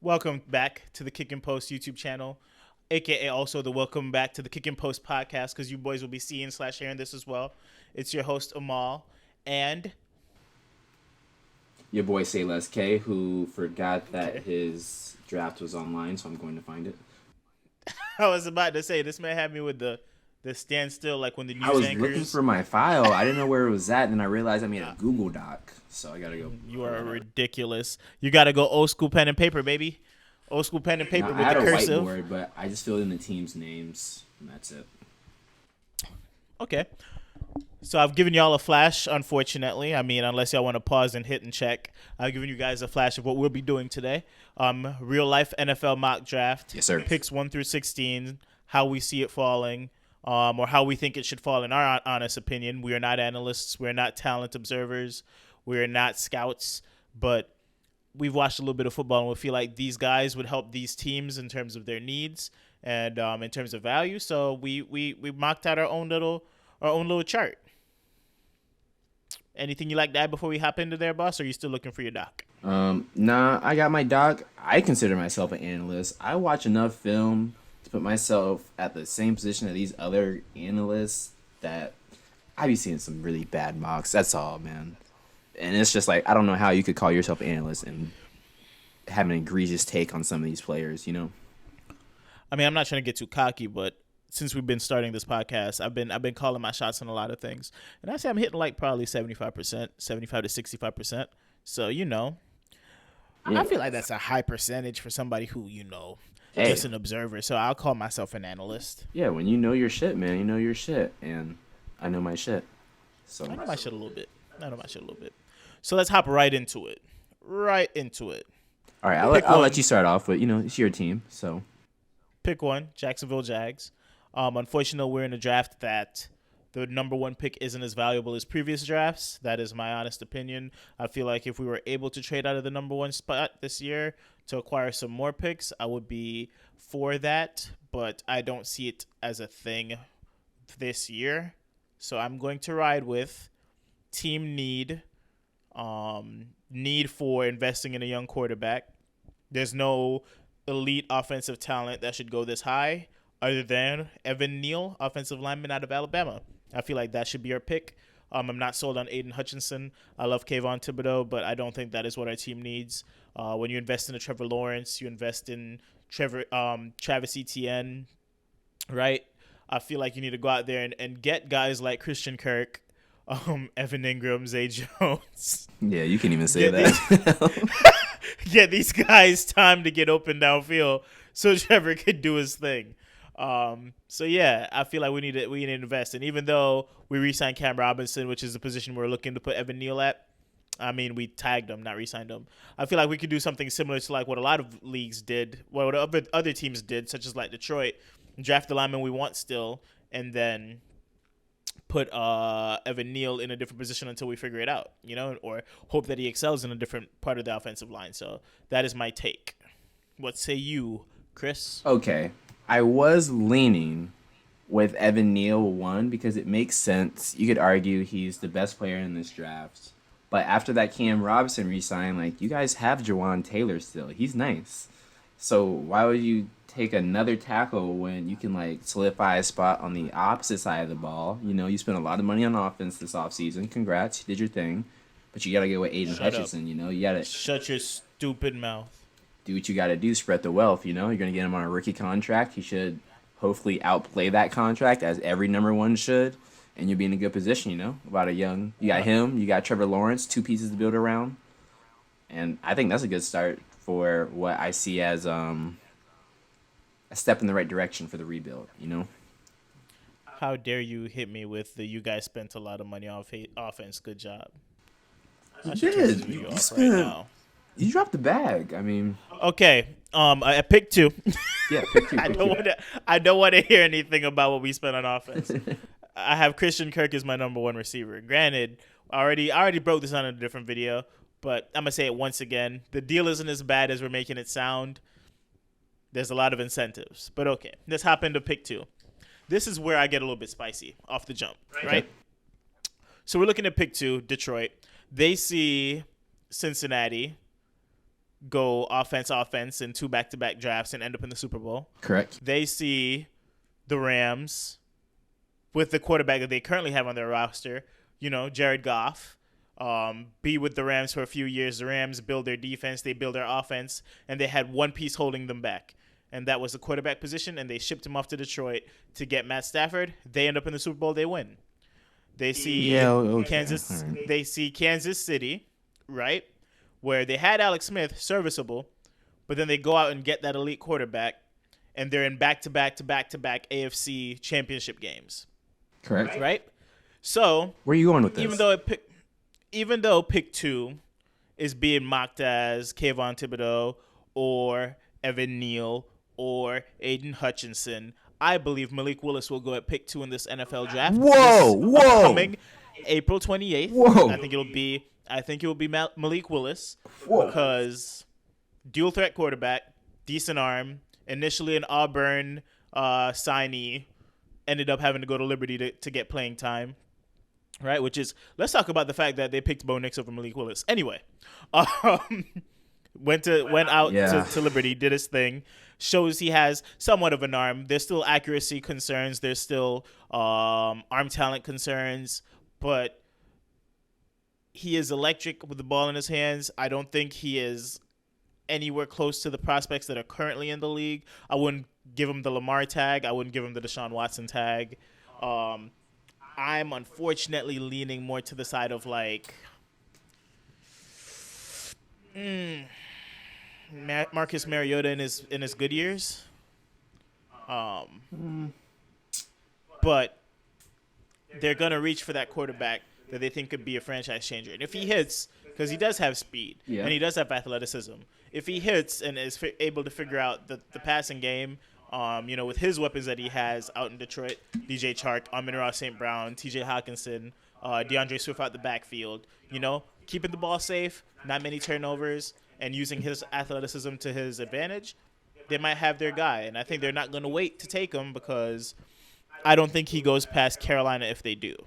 Welcome back to the Kick and Post YouTube channel, aka also the Welcome Back to the Kick and Post podcast, because you boys will be seeing/hearing this as well. It's your host Amal, and Your boy Say Less K, who forgot that okay. his draft was online, so I'm going to find it. I was about to say this man had me with the standstill, like when the I news was looking anchors. for my file. I didn't know where it was at, and then I realized I made a Google Doc, so I gotta go You pull are that out. ridiculous. You got to go old school pen and paper, baby. Old school pen and Now paper I with the had a cursive. whiteboard, but I just filled in the team's names, and that's it. Okay. So I've given y'all a flash, unfortunately. I mean, unless y'all want to pause and hit and check. I've given you guys a flash of what we'll be doing today. Real life NFL mock draft. Yes, sir. Picks 1 through 16, how we see it falling, or how we think it should fall in our honest opinion. We are not analysts. We're not talent observers. We're not scouts. But we've watched a little bit of football and we feel like these guys would help these teams in terms of their needs and in terms of value. So we mocked out our own little chart. Anything you like to add before we hop into there, boss? Or are you still looking for your doc? Nah, I got my doc. I consider myself an analyst. I watch enough film to put myself at the same position as these other analysts that I be seeing some really bad mocks. That's all, man. And it's just like I don't know how you could call yourself an analyst and have an egregious take on some of these players. I mean, I'm not trying to get too cocky, but since we've been starting this podcast, I've been calling my shots on a lot of things, and I say I'm hitting like probably 75%, 75 to 65%. So I Yeah. feel like that's a high percentage for somebody who Hey, just an observer. So I'll call myself an analyst. yeah, when you know your shit, man, you know your shit, and I know my shit. I So, know my shit a little bit. I know my shit a little bit. So let's hop right into it. Right into it. all right, Pick I'll let one. you start off, but it's your team, so Pick one. Jacksonville Jags. Unfortunately, we're in a draft that the number one pick isn't as valuable as previous drafts. That is my honest opinion. I feel like if we were able to trade out of the number one spot this year to acquire some more picks, I would be for that. But I don't see it as a thing this year. So I'm going to ride with team need for investing in a young quarterback. There's no elite offensive talent that should go this high other than Evan Neal, offensive lineman out of Alabama. I feel like that should be our pick. I'm not sold on Aiden Hutchinson. I love Kevon Thibodeau, but I don't think that is what our team needs. When you invest in a Trevor Lawrence, you invest in Travis Etienne, right? I feel like you need to go out there and get guys like Christian Kirk, Evan Ingram, Zay Jones. yeah, you can even say Get these that. get these guys time to get open downfield so Trevor could do his thing. So yeah, I feel like we need to invest. And even though we re-signed Cam Robinson, which is the position we're looking to put Evan Neal at, I mean we tagged him, not re-signed him. I feel like we could do something similar to like what a lot of leagues did, what other teams did, such as like Detroit, draft the lineman we want still, and then put Evan Neal in a different position until we figure it out, or hope that he excels in a different part of the offensive line. So that is my take. What say you, Chris? Okay, I was leaning with Evan Neal one because it makes sense. You could argue he's the best player in this draft. But after that Cam Robinson re-sign, like you guys have Jawan Taylor still. He's nice. So why would you take another tackle when you can like solidify a spot on the opposite side of the ball? You spent a lot of money on offense this offseason. Congrats, you did your thing. But you gotta go with Aiden Shut up. Hutchinson, you gotta Shut your stupid mouth. do what you gotta do, spread the wealth, You're gonna get him on a rookie contract. He should hopefully outplay that contract as every number one should. And you'll be in a good position, About you got him, you got Trevor Lawrence, two pieces to build around. And I think that's a good start for what I see as a step in the right direction for the rebuild. How dare you hit me with the you guys spent a lot of money on offense. Good job. You I should turn this did. video You off right spent. now. You dropped the bag. I mean, Okay. I picked two. yeah, pick two, I pick don't two. want to. I don't want to hear anything about what we spent on offense. I have Christian Kirk as my number one receiver. Granted, I already broke this on a different video, but I'm gonna say it once again. The deal isn't as bad as we're making it sound. There's a lot of incentives, but okay. Let's hop into pick two. This is where I get a little bit spicy off the jump, Okay. right? So we're looking at pick two, Detroit. They see Cincinnati go offense in 2 back-to-back drafts and end up in the Super Bowl. Correct. They see the Rams with the quarterback that they currently have on their roster, Jared Goff, be with the Rams for a few years. The Rams build their defense, they build their offense, and they had one piece holding them back, and that was the quarterback position, and they shipped him off to Detroit to get Matt Stafford. They end up in the Super Bowl, they win. They see Kansas. Right. They see Kansas City, right, where they had Alex Smith, serviceable, but then they go out and get that elite quarterback, and they're in back-to-back AFC championship games. Correct. Right? So where are you going with this? Even though pick 2 is being mocked as Kevon Thibodeau or Evan Neal or Aiden Hutchinson, I believe Malik Willis will go at pick 2 in this NFL draft. Whoa! Coming April 28th. Whoa! I think it will be Malik Willis. Whoa. Because dual threat quarterback, decent arm, initially an Auburn signee, ended up having to go to Liberty to get playing time. Right, which is, let's talk about the fact that they picked Bo Nix over Malik Willis. Anyway, went out to Liberty, did his thing. Shows he has somewhat of an arm. There's still accuracy concerns. There's still arm talent concerns, but he is electric with the ball in his hands. I don't think he is anywhere close to the prospects that are currently in the league. I wouldn't give him the Lamar tag. I wouldn't give him the Deshaun Watson tag. I'm unfortunately leaning more to the side of Marcus Mariota in his good years. But they're gonna reach for that quarterback that they think could be a franchise changer, and if he hits, because he does have speed and he does have athleticism, if he hits and is able to figure out the passing game. With his weapons that he has out in Detroit, DJ Chark, Amon-Ra St. Brown, TJ Hawkinson, DeAndre Swift out the backfield, keeping the ball safe, not many turnovers, and using his athleticism to his advantage, they might have their guy. And I think they're not going to wait to take him because I don't think he goes past Carolina if they do.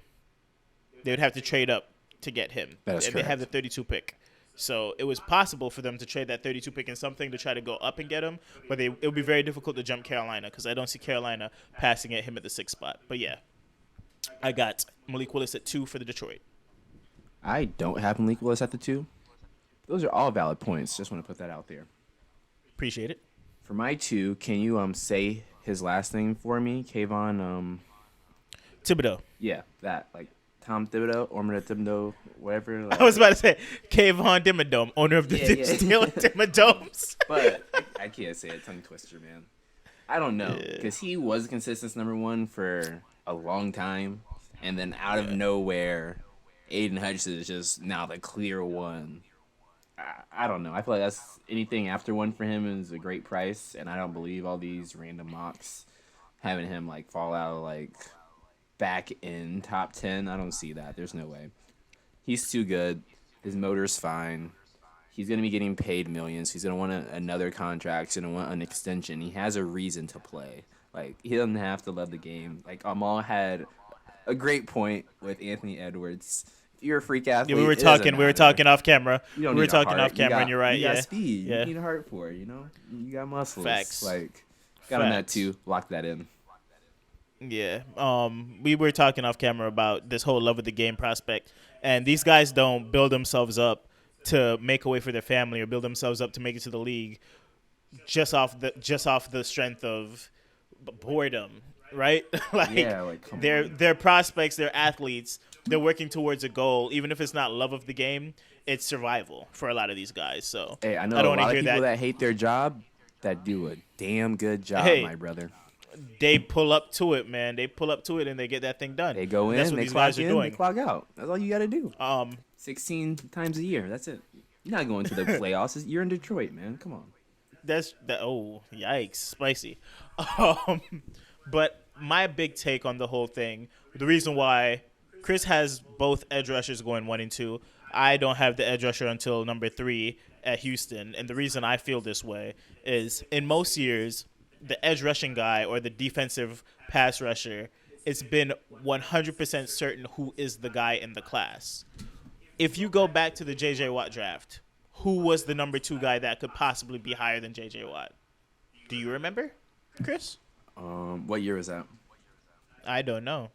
They would have to trade up to get him. That is and correct. They have the 32 pick. So it was possible for them to trade that 32 pick in something to try to go up and get him, but it would be very difficult to jump Carolina because I don't see Carolina passing at him at the 6th spot. But yeah, I got Malik Willis at 2 for the Detroit. I don't have Malik Willis at the 2. Those are all valid points. Just want to put that out there. Appreciate it. For my 2, can you say his last name for me? Kevon Thibodeau. Yeah, that Tom Thibodeau, Ormond Thibodeau, whatever. I was about to say Kevon Thibodeau, owner of the Steelers Thibodeaux. But I can't say it. Tongue twister, man. I don't know because he was consistent number 1 for a long time, and then out of nowhere, Aiden Hutchinson is just now the clear one. I don't know. I feel like that's anything after 1 for him is a great price, and I don't believe all these random mocks having him fall out of back in top 10. I don't see that. There's no way. He's too good. His motor's fine. He's going to be getting paid millions. He's going to want another contract. He's going to want an extension. He has a reason to play. He doesn't have to love the game. Amal had a great point with Anthony Edwards. If you're a freak athlete, yeah, we were talking off camera. You don't we were need talking a heart. off camera, and you're right. You got yeah. speed. Yeah. You need a heart for it, You got muscles. Facts. Got him that too. Lock that in. Yeah. We were talking off camera about this whole love of the game prospect, and these guys don't build themselves up to make a way for their family or build themselves up to make it to the league just off the strength of boredom, right? They're prospects, they're athletes, they're working towards a goal. Even if it's not love of the game, it's survival for a lot of these guys. So hey, I know I don't a lot hear of people that hate their job that do a damn good job, my brother. They pull up to it, man. They pull up to it and they get that thing done. They go in, that's what they these clock guys in, are doing. they clock out. That's all you got to do. 16 times a year. That's it. You're not going to the playoffs. You're in Detroit, man. Come on. Oh, yikes, spicy. But my big take on the whole thing, the reason why Kris has both edge rushers going 1 and 2, I don't have the edge rusher until number 3 at Houston, and the reason I feel this way is in most years, the edge rushing guy or the defensive pass rusher, it's been 100% certain who is the guy in the class. If you go back to the J.J. Watt draft, who was the number 2 guy that could possibly be higher than J.J. Watt? Do you remember, Chris? What year was that? I don't know.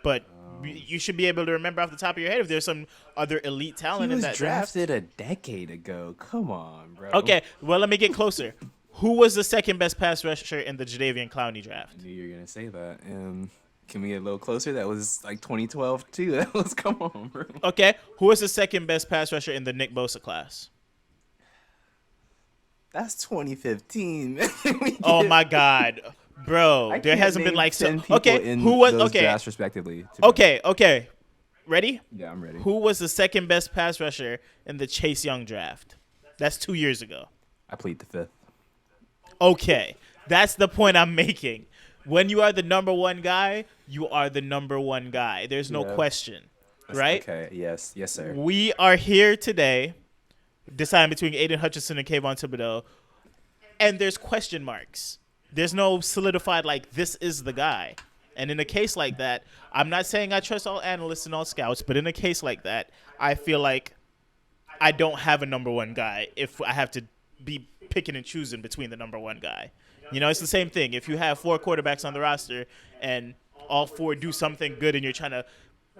But you should be able to remember off the top of your head if there's some other elite talent in that draft. He was drafted a decade ago. Come on, bro. Okay, well, let me get closer. Who was the second best pass rusher in the Jadeveon Clowney draft? I knew you were going to say that. And can we get a little closer? That was like 2012, too. That was, come on, bro. Okay, who was the second best pass rusher in the Nick Bosa class? That's 2015. Oh, my God. Bro, there hasn't been like so. Okay, who was okay? Drafts respectively. Okay. Ready? Yeah, I'm ready. Who was the second best pass rusher in the Chase Young draft? That's 2 years ago. I plead the fifth. Okay, that's the point I'm making. When you are the number 1 guy, you are the number 1 guy. There's no question, right? Okay. Yes, sir. We are here today, deciding between Aiden Hutchinson and Kevon Thibodeau, and there's question marks. There's no solidified, like, this is the guy. And in a case like that, I'm not saying I trust all analysts and all scouts, but in a case like that, I feel like I don't have a number 1 guy if I have to be picking and choosing between the number 1 guy. You know, it's the same thing. If you have 4 quarterbacks on the roster and all 4 do something good and you're trying to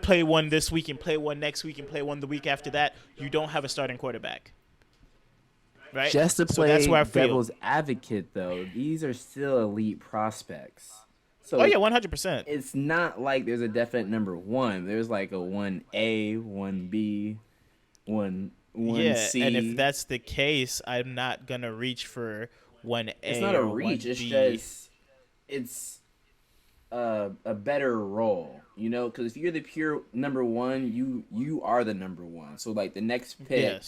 play one this week and play one next week and play one the week after that, you don't have a starting quarterback. Right? Just to play that's where I feel. devil's advocate, though, these are still elite prospects. So 100%. It's not like there's a definite number 1. There's like a 1A, 1B, 1C. Yeah, and if that's the case, I'm not going to reach for 1A. It's not a or reach. 1B. It's just it's a better role, you know? Because if you're the pure number 1, you are the number 1. So, like, the next pick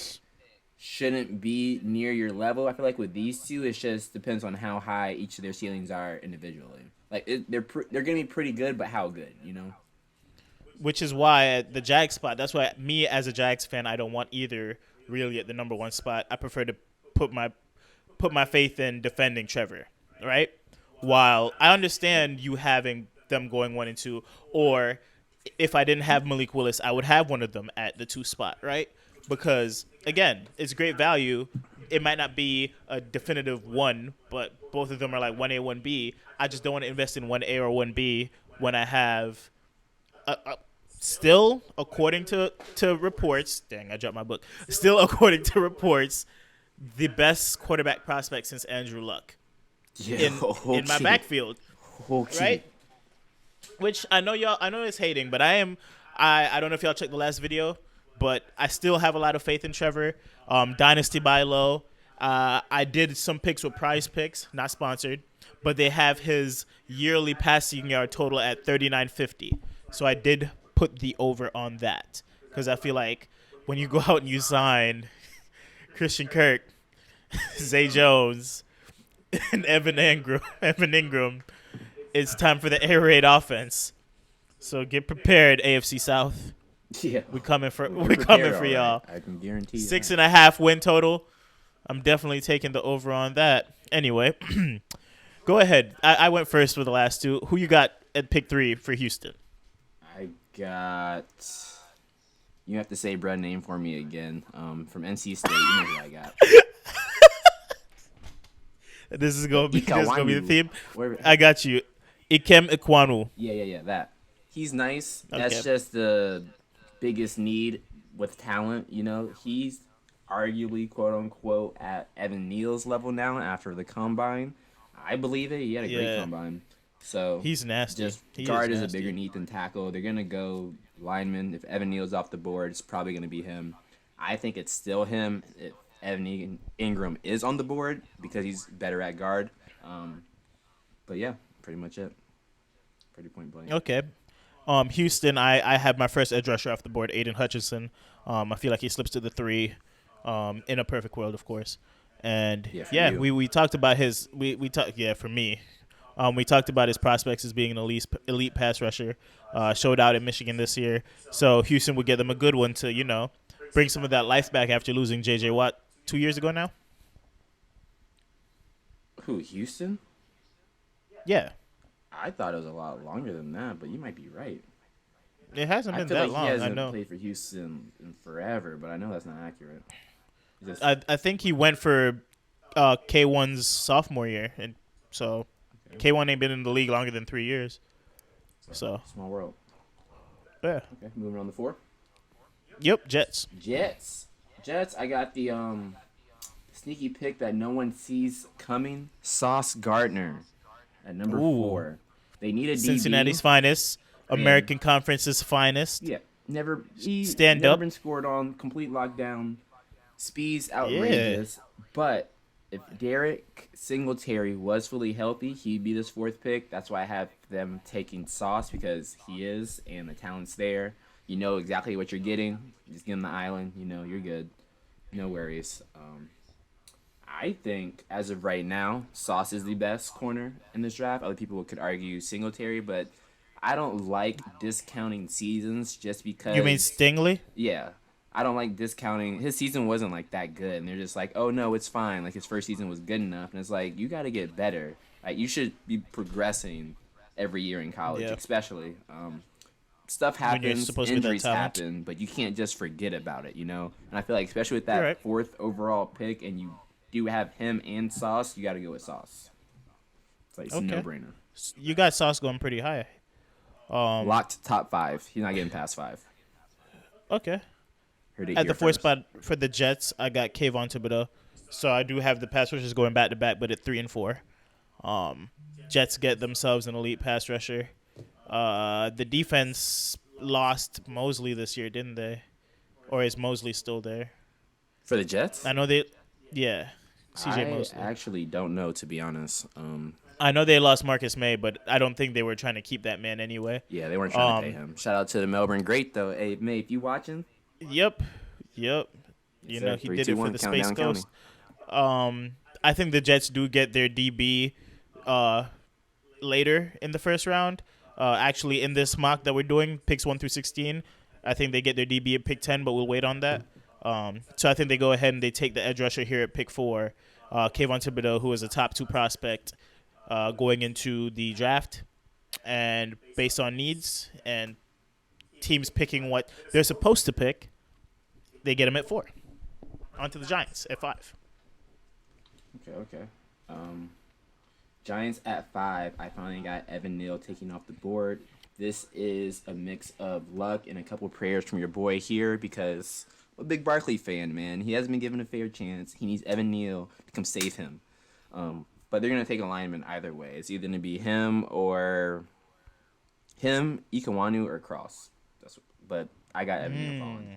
shouldn't be near your level. I feel like with these two, it just depends on how high each of their ceilings are individually. Like they're gonna be pretty good, but how good, you know? Which is why at the Jags spot, that's why me as a Jags fan, I don't want either really at the number 1 spot. I prefer to put my faith in defending Trevor, right? While I understand you having them going 1 and 2, or if I didn't have Malik Willis, I would have one of them at the 2 spot, right? Because, again, it's great value. It might not be a definitive 1, but both of them are like 1A, 1B. I just don't want to invest in 1A or 1B when I have still, according to reports, dang, I dropped my book. Still, according to reports, the best quarterback prospect since Andrew Luck in my backfield, right? Which I know it's hating, but I don't know if y'all checked the last video, but I still have a lot of faith in Trevor. Dynasty buy low. I did some picks with Prize Picks, not sponsored, but they have his yearly passing yard total at 3,950. So I did put the over on that because I feel like when you go out and you sign Christian Kirk, Zay Jones, and Evan Ingram, it's time for the air raid offense. So get prepared, AFC South. Yeah, we're coming for y'all. I can guarantee you 6.5 win total. I'm definitely taking the over on that. Anyway, go ahead. I went first with the last 2. Who you got at pick 3 for Houston? I got. You have to say Brett name for me again. From NC State, you know who I got. This is gonna be the theme. I got you, Ikem Ekwonu. Yeah. That he's nice. Okay. That's just the biggest need with talent. You know, he's arguably quote unquote at Evan Neal's level now after the combine. I believe it. He had a great combine. So he's nasty. Just guard is a bigger need than tackle. They're gonna go lineman. If Evan Neal's off the board, it's probably gonna be him. I think it's still him. If Evan Ingram is on the board because he's better at guard. But yeah, pretty much it. Pretty point blank. Okay. Houston, I have my first edge rusher off the board, Aiden Hutchinson. I feel like he slips to the 3 in a perfect world, of course. And we talked about his for me. We talked about his prospects as being an elite pass rusher. Showed out in Michigan this year. So Houston would get them a good one to, bring some of that life back after losing J.J. Watt 2 years ago now. Who, Houston? Yeah. I thought it was a lot longer than that, but you might be right. It hasn't been that long. He hasn't I know. played for Houston in forever, but I know that's not accurate. Just I think he went for K1's sophomore year, and so okay. K1 ain't been in the league longer than 3 years. So Small world. yeah, Okay, moving on to 4. yep, Jets. Jets. Jets. I got the sneaky pick that no one sees coming. Sauce Gardner at number Ooh, 4. They need a Cincinnati's DB. finest, And American Conference's finest. yeah, he Stand never up. been scored on. Complete lockdown. Speed's Yeah. outrageous. But if Derek Singletary was fully healthy, he'd be this 4th pick. That's why I have them taking Sauce, because he is, and the talent's there. You know exactly what you're getting. Just get him the island. You know you're good. No worries. I think as of right now, Sauce is the best corner in this draft. Other people could argue Singletary, but I don't like discounting seasons just because. You mean Stingley? Yeah, I don't like discounting. His season wasn't like that good, and they're just like, oh no, it's fine. Like his first season was good enough, and it's like you got to get better. Like you should be progressing every year in college, Yeah. especially. Stuff When you're happens, supposed to be that injuries talent. happen, but you can't just forget about it, you know. And I feel like especially with that You're right. 4th overall pick, and you do have him and Sauce, you got to go with Sauce. It's like it's a Okay. no-brainer. You got Sauce going pretty high. Locked top 5. He's not getting past 5. Okay. Heard it At here the 4th first. spot for the Jets, I got Kevon Thibodeau. So I do have the pass rushers going back to back, but at 3 and 4. Jets get themselves an elite pass rusher. The defense lost Mosley this year, didn't they? Or is Mosley still there? For the Jets? I know they, yeah, CJ I Mosley. actually don't know, to be honest. I know they lost Marcus May, but I don't think they were trying to keep that man anyway. Yeah, they weren't trying to pay him. Shout out to the Melbourne Great, though. Hey, May, if you watching? Yep. You Yes, know, sir. he 3, did 2, it for 1, the count Space down, Coast. I think the Jets do get their DB later in the first round. Actually, in this mock that we're doing, picks 1 through 16, I think they get their DB at pick 10, but we'll wait on that. So I think they go ahead and they take the edge rusher here at pick 4, Kevon Thibodeau, who is a top 2 prospect going into the draft. And based on needs and teams picking what they're supposed to pick, they get him at 4. On to the Giants at 5. Okay. Giants at 5. I finally got Evan Neal taking off the board. This is a mix of luck and a couple prayers from your boy here because I'm a big Barkley fan, man. He hasn't been given a fair chance. He needs Evan Neal to come save him. But they're going to take a lineman either way. It's either going to be him, Ikewanu, or Cross. But I got Evan Neal falling.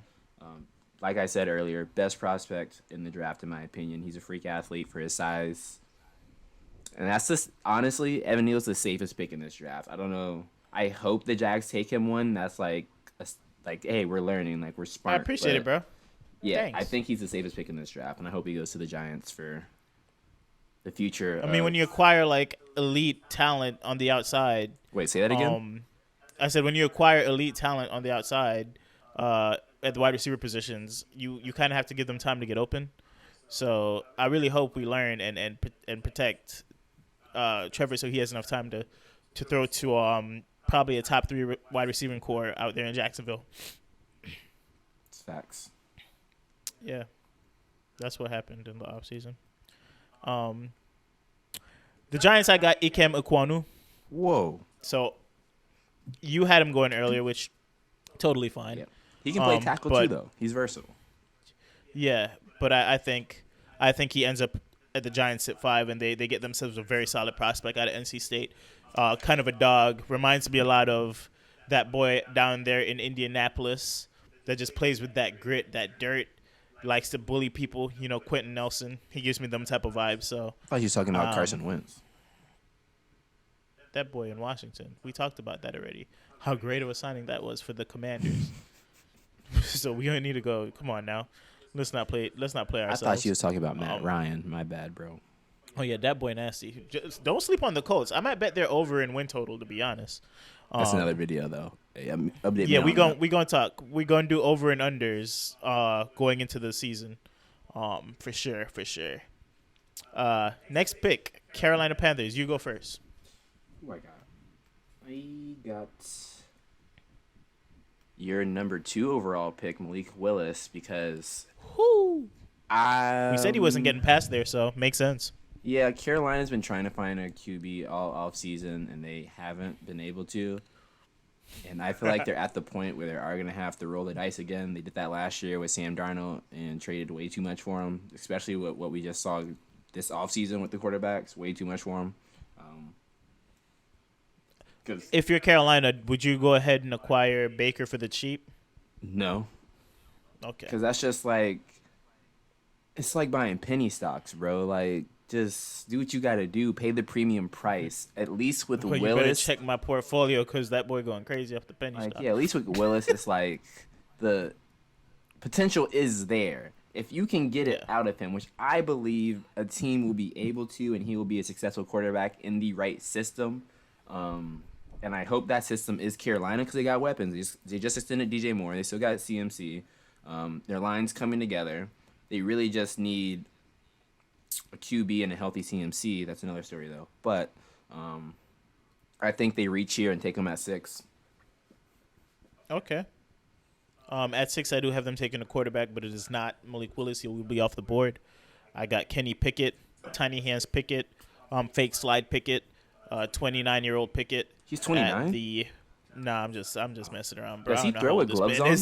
Like I said earlier, best prospect in the draft in my opinion. He's a freak athlete for his size. And that's just, honestly, Evan Neal's the safest pick in this draft. I don't know. I hope the Jags take him one. That's like, hey, we're learning. Like, we're smart. I appreciate it, bro. Yeah, Thanks. I think he's the safest pick in this draft. And I hope he goes to the Giants for the future. I mean, when you acquire, like, elite talent on the outside. Wait, say that again? I said when you acquire elite talent on the outside at the wide receiver positions, you kind of have to give them time to get open. So I really hope we learn and protect Trevor so he has enough time to throw to probably a top 3 wide receiving core out there in Jacksonville. It's facts. Yeah, that's what happened in the offseason. The Giants, I got Ikem Ekwonu. Whoa. So you had him going earlier, which totally fine. Yeah. He can play tackle but- too, though. He's versatile. Yeah, but I think he ends up at the Giants at 5, and they get themselves a very solid prospect out of NC State. Kind of a dog. Reminds me a lot of that boy down there in Indianapolis that just plays with that grit, that dirt, likes to bully people. You know, Quentin Nelson. He gives me them type of vibes. So I thought you were talking about Carson Wentz. that boy in Washington, we talked about that already. How great of a signing that was for the Commanders. So we don't need to go. Come on now. Let's not play I ourselves. thought you was talking about Matt Ryan. My bad, bro. Oh yeah, that boy nasty. Just don't sleep on the Colts. I might bet they're over in win total, to be honest. That's another video, though. Hey, update Yeah, me on that. we gonna talk. We gonna do over and unders going into the season, for sure. Next pick, Carolina Panthers. You go first. Who I got your number 2 overall pick, Malik Willis, because Whoo! We said he wasn't getting past there, so makes sense. Yeah, Carolina's been trying to find a QB all off season, and they haven't been able to. And I feel like they're at the point where they are going to have to roll the dice again. They did that last year with Sam Darnold and traded way too much for him, especially with what we just saw this offseason with the quarterbacks. Way too much for him. If you're Carolina, would you go ahead and acquire Baker for the cheap? No. Okay. Because that's just like, it's like buying penny stocks, bro. Like, just do what you got to do. Pay the premium price. At least with Well, Willis. You better check my portfolio because that boy going crazy off the penny Like, stock. yeah, at least with Willis, it's like the potential is there. If you can get it out of him, which I believe a team will be able to, and he will be a successful quarterback in the right system. And I hope that system is Carolina because they got weapons. They just extended DJ Moore. They still got CMC. Their line's coming together. They really just need a QB and a healthy CMC. That's another story, though. But I think they reach here and take them at 6. Okay. At 6, I do have them taking a quarterback, but it is not Malik Willis. He will be off the board. I got Kenny Pickett, Tiny Hands Pickett, fake slide Pickett, 29-year-old Pickett. He's 29? Nah, I'm just messing around, bro. Does he throw with gloves on?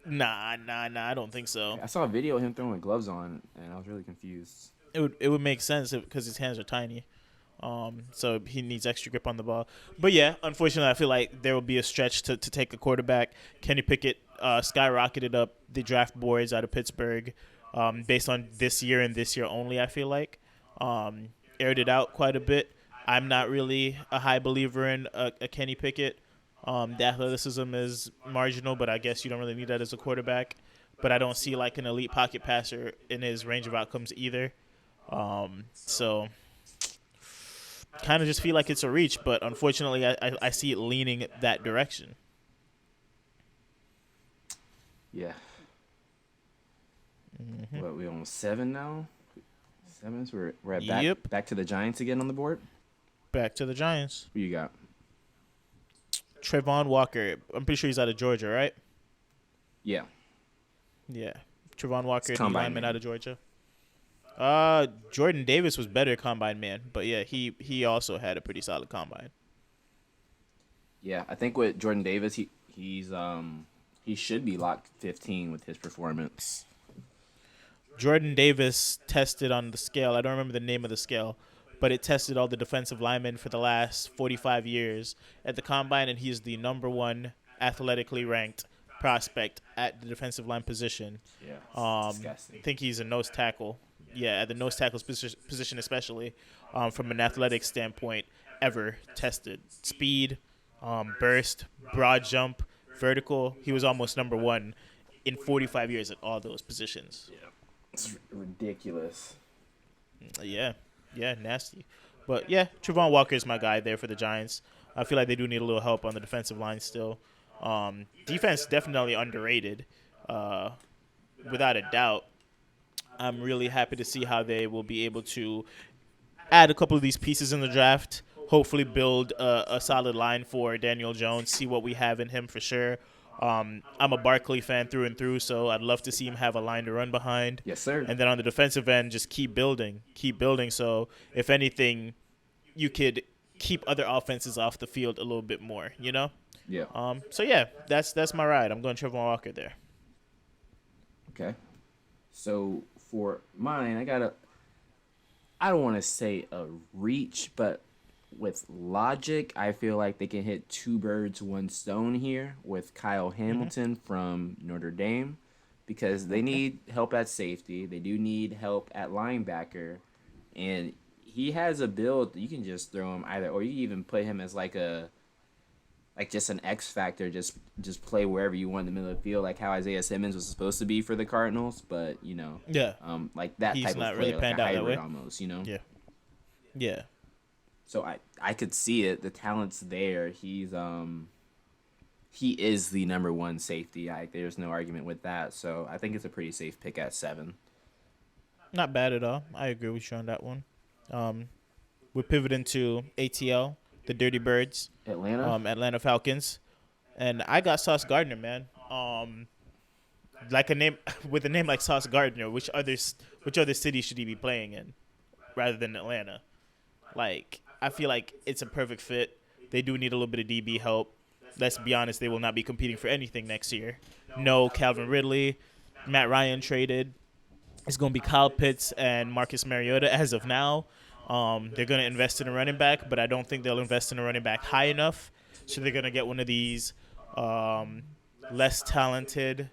Nah, I don't think so. I saw a video of him throwing with gloves on, and I was really confused. It would make sense because his hands are tiny. So he needs extra grip on the ball. But yeah, unfortunately, I feel like there will be a stretch to take a quarterback. Kenny Pickett skyrocketed up the draft boards out of Pittsburgh based on this year and this year only, I feel like. Aired it out quite a bit. I'm not really a high believer in a Kenny Pickett. The athleticism is marginal, but I guess you don't really need that as a quarterback. But I don't see like an elite pocket passer in his range of outcomes either. So kind of just feel like it's a reach, but unfortunately I see it leaning that direction. Yeah. What, we on 7 now? 7? So we're at back to the Giants again on the board? Back to the Giants. Who you got? Trevon Walker. I'm pretty sure he's out of Georgia, right? Yeah. Yeah. Trevon Walker, the Combine lineman man. out of Georgia. Jordan Davis was better combine man, but yeah, he also had a pretty solid combine. Yeah, I think with Jordan Davis, he should be locked 15 with his performance. Jordan Davis tested on the scale. I don't remember the name of the scale, but it tested all the defensive linemen for the last 45 years at the combine, and he's the number 1 athletically ranked prospect at the defensive line position. Yeah, disgusting. I think he's a nose tackle. Yeah, at the nose tackle position especially, from an athletic standpoint, ever tested. Speed, burst, broad jump, vertical. He was almost number 1 in 45 years at all those positions. Yeah, it's ridiculous. Yeah, nasty. But yeah, Trevon Walker is my guy there for the Giants. I feel like they do need a little help on the defensive line still. Defense definitely underrated, without a doubt. I'm really happy to see how they will be able to add a couple of these pieces in the draft. Hopefully build a solid line for Daniel Jones, see what we have in him for sure. I'm a Barkley fan through and through, so I'd love to see him have a line to run behind. Yes, sir. And then on the defensive end, just keep building. So if anything, you could keep other offenses off the field a little bit more, you know? Yeah. So yeah, that's my ride. I'm going Trevon Walker there. Okay. So for mine, I don't want to say a reach, but with logic, I feel like they can hit 2 birds, 1 stone here with Kyle Hamilton from Notre Dame, because they need help at safety. They do need help at linebacker, and he has a build. You can just throw him either, or you can even put him as like just an X factor, just play wherever you want in the middle of the field, like how Isaiah Simmons was supposed to be for the Cardinals, but like that He's type not of really player, panned like a out that hybrid way. almost, Yeah. So I could see it. The talent's there. He is the number 1 safety. There's no argument with that. So I think it's a pretty safe pick at 7. Not bad at all. I agree with you on that one. We're pivoting to ATL, the Dirty Birds. Atlanta Falcons. And I got Sauce Gardner, man. like a name with a name like Sauce Gardner, which other city should he be playing in rather than Atlanta? Like, I feel like it's a perfect fit. They do need a little bit of DB help. Let's be honest, they will not be competing for anything next year. No Calvin Ridley, Matt Ryan traded. It's going to be Kyle Pitts and Marcus Mariota as of now. They're going to invest in a running back, but I don't think they'll invest in a running back high enough. So they're going to get one of these less talented,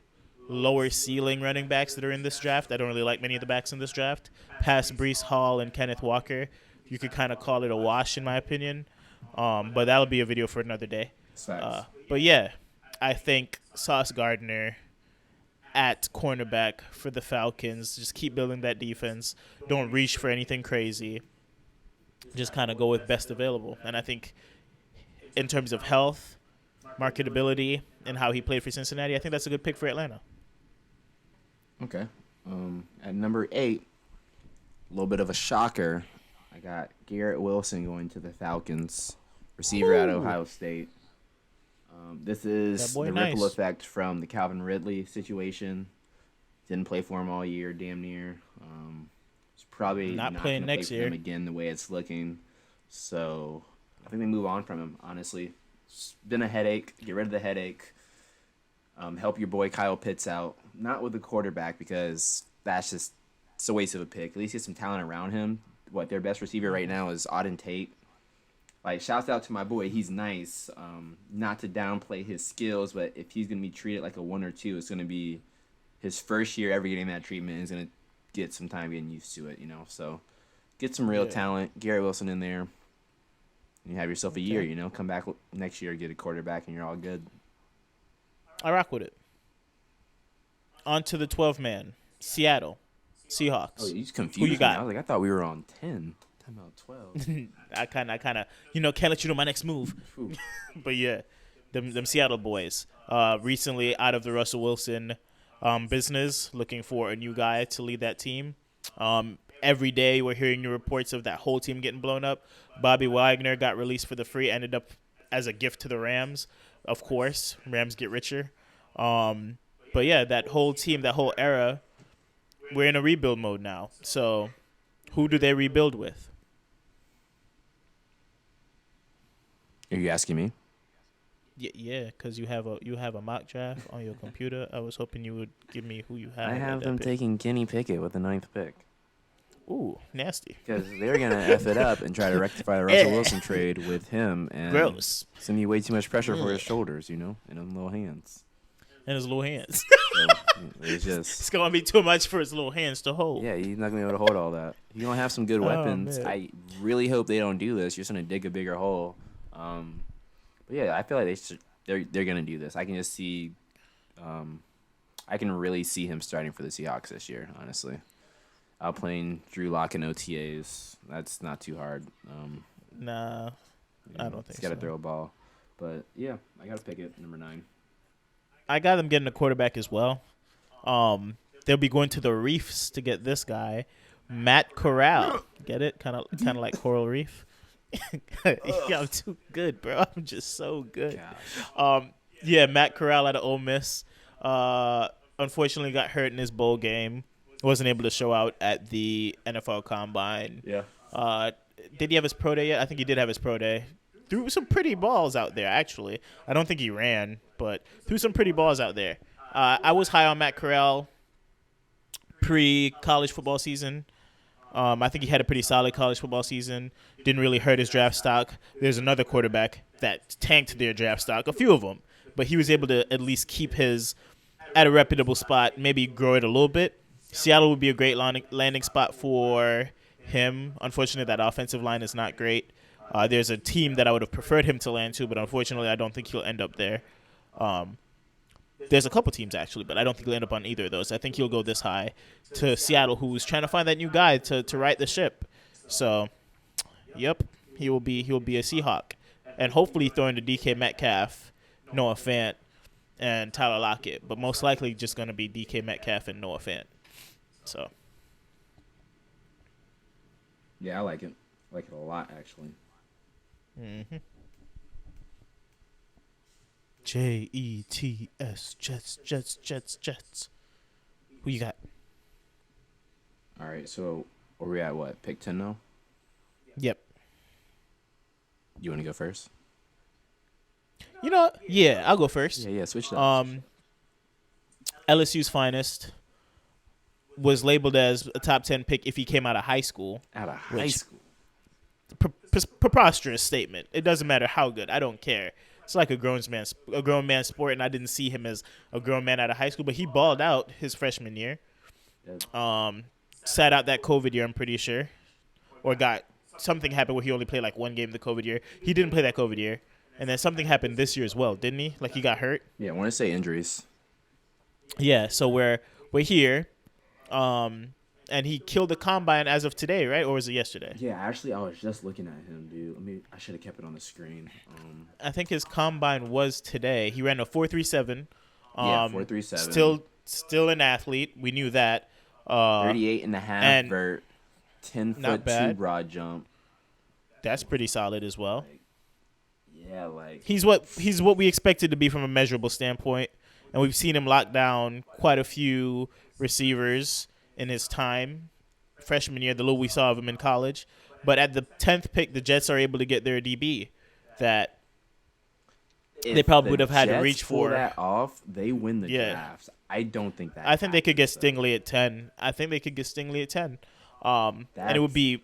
lower ceiling running backs that are in this draft. I don't really like many of the backs in this draft. Past Breece Hall and Kenneth Walker, you could kind of call it a wash in my opinion. But that'll be a video for another day. But yeah, I think Sauce Gardner at cornerback for the Falcons. Just keep building that defense. Don't reach for anything crazy. Just kind of go with best available. And I think in terms of health, marketability, and how he played for Cincinnati, I think that's a good pick for Atlanta. Okay. At number 8, a little bit of a shocker. I got Garrett Wilson going to the Falcons, receiver at Ohio State. This is the ripple effect from the Calvin Ridley situation. Didn't play for him all year, damn near. It's probably not playing play next for year him again the way it's looking. So I think they move on from him, honestly. It's been a headache. Get rid of the headache. Help your boy Kyle Pitts out. Not with the quarterback because that's just it's a waste of a pick. At least get some talent around him. Their best receiver right now is Auden Tate. Like, shouts out to my boy. He's nice. Not to downplay his skills, but if he's going to be treated like a 1 or 2, it's going to be his first year ever getting that treatment. He's going to get some time getting used to it, So get some real talent. Garrett Wilson in there. And you have yourself a year, Come back next year, get a quarterback, and you're all good. I rock with it. On to the 12-man. Seattle Seahawks. Oh, you just confused Who you got? me. I was like, I thought we were on 10. I'm about 12. I kind of, can't let you know my next move. But yeah, them Seattle boys. Recently out of the Russell Wilson business, looking for a new guy to lead that team. Every day we're hearing new reports of that whole team getting blown up. Bobby Wagner got released for the free, ended up as a gift to the Rams. Of course, Rams get richer. But yeah, that whole team, that whole era, we're in a rebuild mode now. So who do they rebuild with? Are you asking me? Yeah, because you have a mock draft on your computer. I was hoping you would give me who you have. I have them taking Kenny Pickett with the 9th pick. Ooh, nasty. Because they're going to F it up and try to rectify the Russell Wilson trade with him. And gross. Send me way too much pressure for his shoulders, and his little hands. And his little hands. So, it's going to be too much for his little hands to hold. Yeah, he's not going to be able to hold all that. He's going to have some good weapons. Man. I really hope they don't do this. You're just going to dig a bigger hole. But yeah, I feel like they're going to do this. I can just see I can really see him starting for the Seahawks this year, honestly. Outplaying Drew Lock in OTAs. That's not too hard. Nah, I don't think so. He's got to throw a ball. But yeah, I got to pick it, number 9. I got them getting a quarterback as well. They'll be going to the Reefs to get this guy, Matt Corral. Get it? Kind of like Coral Reef. I'm too good, bro. I'm just so good. Yeah, Matt Corral out of Ole Miss. Unfortunately, got hurt in his bowl game. Wasn't able to show out at the NFL Combine. Yeah. Did he have his pro day yet? I think he did have his pro day. Threw some pretty balls out there, actually. I don't think he ran, but threw some pretty balls out there. I was high on Matt Corral pre-college football season. I think he had a pretty solid college football season. Didn't really hurt his draft stock. There's another quarterback that tanked their draft stock, a few of them. But he was able to at least keep his at a reputable spot, maybe grow it a little bit. Seattle would be a great landing spot for him. Unfortunately, that offensive line is not great. There's a team that I would have preferred him to land to, but unfortunately, I don't think he'll end up there. There's a couple teams, actually, but I don't think he'll end up on either of those. I think he'll go this high to Seattle, who's trying to find that new guy to right the ship. So, yep, he will be a Seahawk. And hopefully throwing to DK Metcalf, Noah Fant, and Tyler Lockett. But most likely just going to be DK Metcalf and Noah Fant. So. Yeah, I like it. I like it a lot, actually. Mm-hmm. Jets, Jets. Who you got? All right, so are we at what? Pick 10 now? Yep. You want to go first? Yeah, I'll go first. Yeah, switch that. LSU's finest was labeled as a top 10 pick if he came out of high school. Out of high which- school. Preposterous statement. It doesn't matter how good. I don't care. It's like a grown man sport, and I didn't see him as a grown man out of high school, but he balled out his freshman year. Sat out that COVID year, I'm pretty sure, or got something happened where he only played like one game the COVID year. He didn't play that COVID year, and then something happened this year as well, didn't he? Like he got hurt. Yeah, I want to say injuries. Yeah, so we're here, and he killed the combine as of today, right? Or was it yesterday? Yeah, actually, I was just looking at him, dude. I should have kept it on the screen. I think his combine was today. He ran a 4.37. 4.37. Still an athlete. We knew that. 38 and a half and vert, 10'2" broad jump. That's pretty solid as well. Yeah, like He's what we expected to be from a measurable standpoint, and we've seen him lock down quite a few receivers in his time, freshman year, the little we saw of him in college. But at the 10th pick, the Jets are able to get their DB that they probably would have had to reach for. Pull that off, they win the draft. I don't think that. I think they could get Stingley at 10. And it would be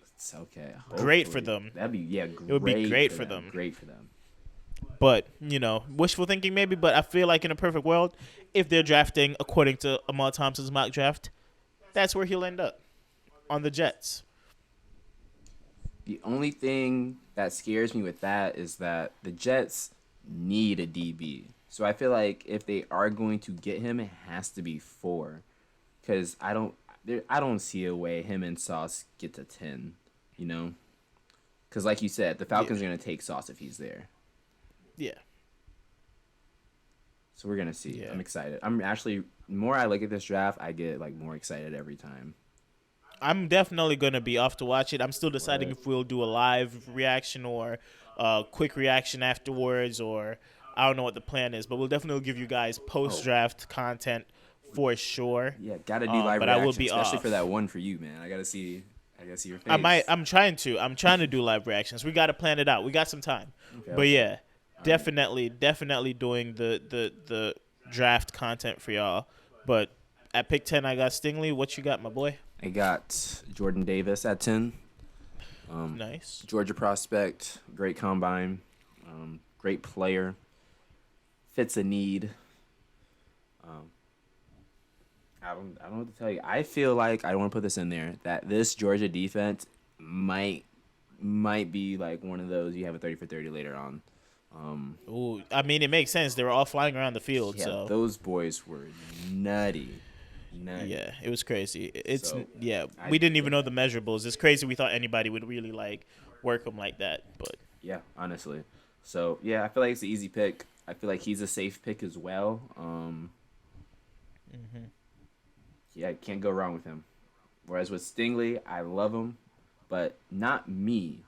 great for them. That'd be great. It would be great for them. Great for them. But, wishful thinking maybe, but I feel like in a perfect world, if they're drafting according to Amal Thompson's mock draft, that's where he'll end up, on the Jets. The only thing that scares me with that is that the Jets need a DB. So I feel like if they are going to get him, it has to be 4. Because I don't see a way him and Sauce get to 10, Because like you said, the Falcons are going to take Sauce if he's there. Yeah. So we're going to see. Yeah. I'm excited. I'm actually, the more I look at this draft, I get more excited every time. I'm definitely going to be off to watch it. I'm still deciding if we'll do a live reaction or a quick reaction afterwards, or I don't know what the plan is, but we'll definitely give you guys post-draft content for sure. Yeah, got to do live but reaction, I will be especially off. for that one for you, man. I got to see your face. I'm trying to do live reactions. We got to plan it out. We got some time. But yeah, definitely doing the draft content for y'all. But at pick 10, I got Stingley. What you got, my boy? I got Jordan Davis at 10. Nice. Georgia prospect, great combine, great player, fits a need. I don't know what to tell you. I feel like, I don't want to put this in there, that this Georgia defense might be like one of those you have a 30 for 30 later on. Ooh, I mean, it makes sense. They were all flying around the field. Yeah, so those boys were nutty. Yeah, it was crazy. We didn't even know the measurables. It's crazy. We thought anybody would really work them like that, but yeah, honestly. So yeah, I feel like it's an easy pick. I feel like he's a safe pick as well. Yeah, can't go wrong with him. Whereas with Stingley, I love him, but not me.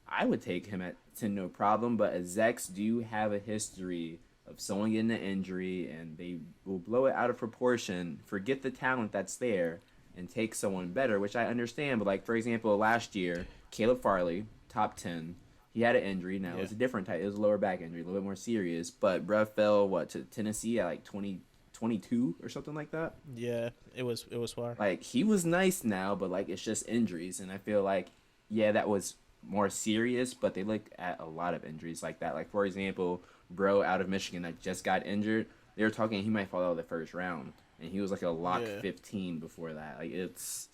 I would take him at 10 no problem, but execs do have a history of someone getting an injury and they will blow it out of proportion, forget the talent that's there, and take someone better, which I understand. But for example, last year, Caleb Farley, top 10, he had an injury. Now, it was a different type. It was a lower back injury, a little bit more serious. But bruh fell, to Tennessee at 22 or something like that? Yeah, it was far. He was nice now, but it's just injuries. And I feel that was more serious, but they look at a lot of injuries like that. For example, bro out of Michigan that just got injured, they were talking he might fall out of the first round, and he was a lock 15 before that. It's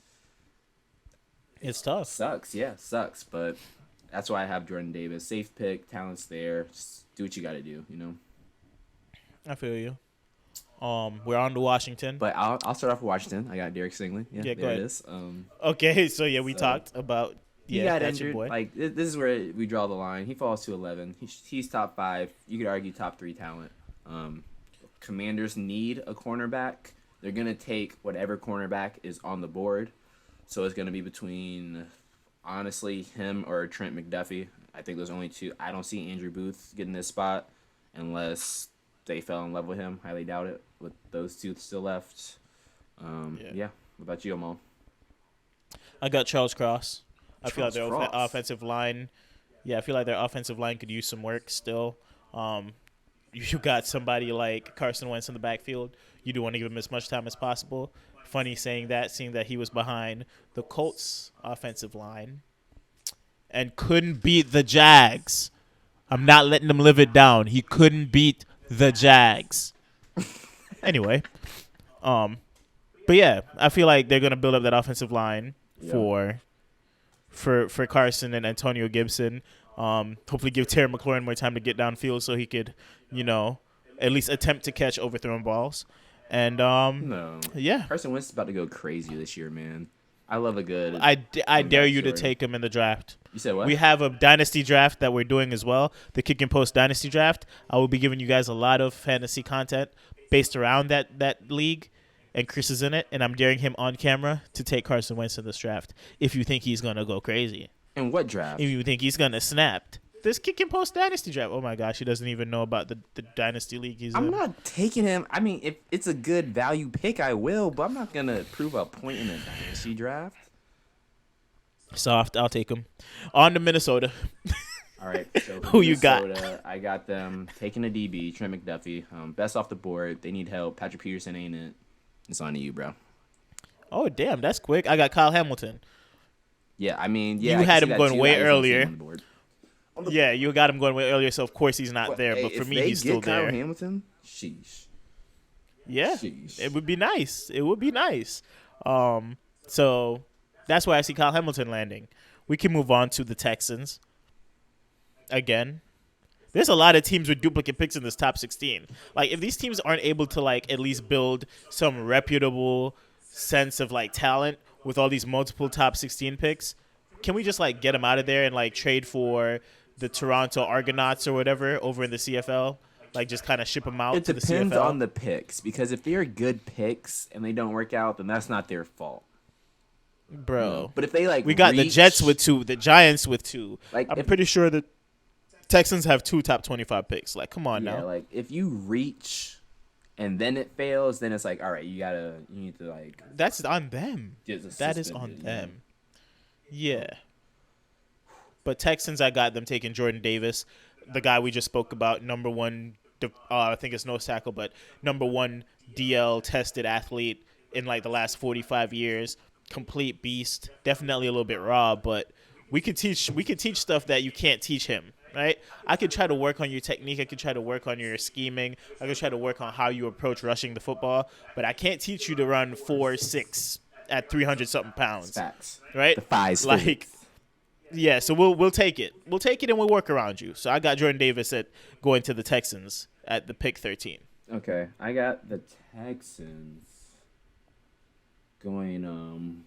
tough. Sucks, but that's why I have Jordan Davis. Safe pick, talent's there. Just do what you got to do, I feel you. We're on to Washington. But I'll start off with Washington. I got Derek Stingley. Yeah, there it is. Okay, so we talked about. He got injured. This is where we draw the line. He falls to 11. He's top 5. You could argue top 3 talent. Commanders need a cornerback. They're going to take whatever cornerback is on the board. So it's going to be between, honestly, him or Trent McDuffie. I think there's only 2. I don't see Andrew Booth getting this spot unless they fell in love with him. Highly doubt it with those 2 still left. Yeah. What about you, Amal? I got Charles Cross. I feel like Charles their Cross. offensive line. Yeah, I feel like their offensive line could use some work still. You got somebody like Carson Wentz in the backfield. You do want to give him as much time as possible. Funny saying that, seeing that he was behind the Colts offensive line and couldn't beat the Jags. I'm not letting him live it down. He couldn't beat the Jags. Anyway, but yeah, I feel like they're gonna build up that offensive line for Carson and Antonio Gibson. Hopefully give Terry McLaurin more time to get downfield so he could, at least attempt to catch overthrown balls. And No. yeah, Carson Wentz is about to go crazy this year, man. I love a good. I dare you to story. take him in the draft. You said what? We have a dynasty draft that we're doing as well, the Kick and Post dynasty draft. I will be giving you guys a lot of fantasy content based around that league, and Kris is in it, and I'm daring him on camera to take Carson Wentz in this draft if you think he's going to go crazy. In what draft? If you think he's going to snap. This Kick and Post dynasty draft. Oh, my gosh, he doesn't even know about the dynasty league he's in. I'm not taking him. I mean, if it's a good value pick, I will, but I'm not going to prove a point in a dynasty draft. Soft, I'll take him. On to Minnesota. All right, so Who you got? I got them taking a DB, Trent McDuffie. Best off the board. They need help. Patrick Peterson ain't it. It's on to you, bro. Oh, damn, that's quick. I got Kyle Hamilton. Yeah, I mean, yeah. You had him going too. way I was gonna say earlier. him on the board. Yeah, you got him going way earlier, so of course he's not there. But for me, he's still Kyle there. Hamilton? Sheesh. Yeah, Sheesh. it would be nice. It would be nice. So that's why I see Kyle Hamilton landing. We can move on to the Texans. Again, there's a lot of teams with duplicate picks in this top 16. Like, if these teams aren't able to, like, at least build some reputable sense of, like, talent with all these multiple top 16 picks, can we just, like, get them out of there and, like, trade for the Toronto Argonauts or whatever over in the CFL? Like, just kind of ship them out It to the CFL? depends on the picks, because if they're good picks and they don't work out, then that's not their fault. Bro. But if they, like, We got the Jets with 2, the Giants with 2. Like, I'm pretty sure the Texans have 2 top 25 picks. Like, come on yeah, now. like, if you reach and then it fails, then it's like, all right, you need to, like... That's on them. Get That is on them. Yeah. But Texans, I got them taking Jordan Davis, the guy we just spoke about, number one, I think it's nose tackle, but number one DL tested athlete in like the last 45 years. Complete beast. Definitely a little bit raw, but we could teach stuff that you can't teach him, right? I could try to work on your technique. I could try to work on your scheming. I could try to work on how you approach rushing the football, but I can't teach you to run 4.6 at 300-something pounds. Facts. Right? The thighs. Like, yeah, so we'll take it. We'll take it and we'll work around you. So I got Jordan Davis at going to the Texans at the pick 13. Okay, I got the Texans going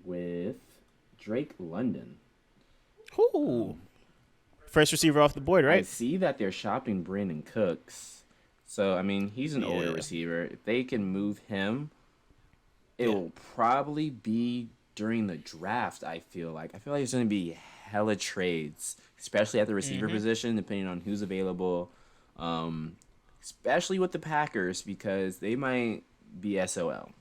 with Drake London. Ooh. First receiver off the board, I right? see that they're shopping Brandon Cooks. So, I mean, he's an older Yeah. receiver. If they can move him, it will probably be during the draft, I feel like. I feel like there's going to be hella trades, especially at the receiver position, depending on who's available. Especially with the Packers, because they might be SOL.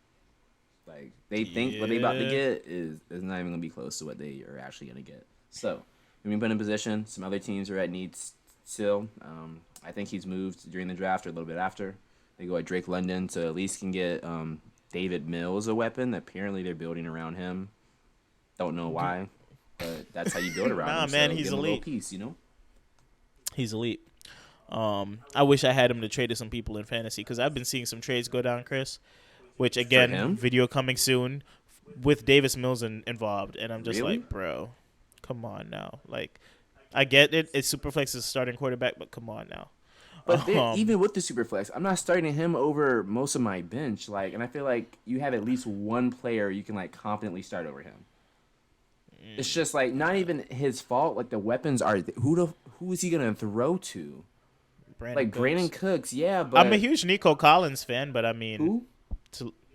Like, they think what they about to get is not even going to be close to what they are actually going to get. So, when we put in position, some other teams are at need still. I think he's moved during the draft or a little bit after. They go at Drake London to at least can get David Mills a weapon. Apparently, they're building around him. Don't know why, but that's how you build around him. Nah, man, so he's give him a little elite. piece, you know? He's elite. I wish I had him to trade to some people in fantasy because I've been seeing some trades go down, Kris. Which, again, video coming soon with Davis Mills involved. And I'm just like, bro, come on now. Like, I get it. It's Superflex's starting quarterback, but come on now. But even with the Superflex, I'm not starting him over most of my bench. Like, and I feel like you have at least one player you can, like, confidently start over him. It's just, like, not even his fault. Like, the weapons are who is he going to throw to? Brandon Cooks, yeah, but I'm a huge Nico Collins fan, but I mean, who?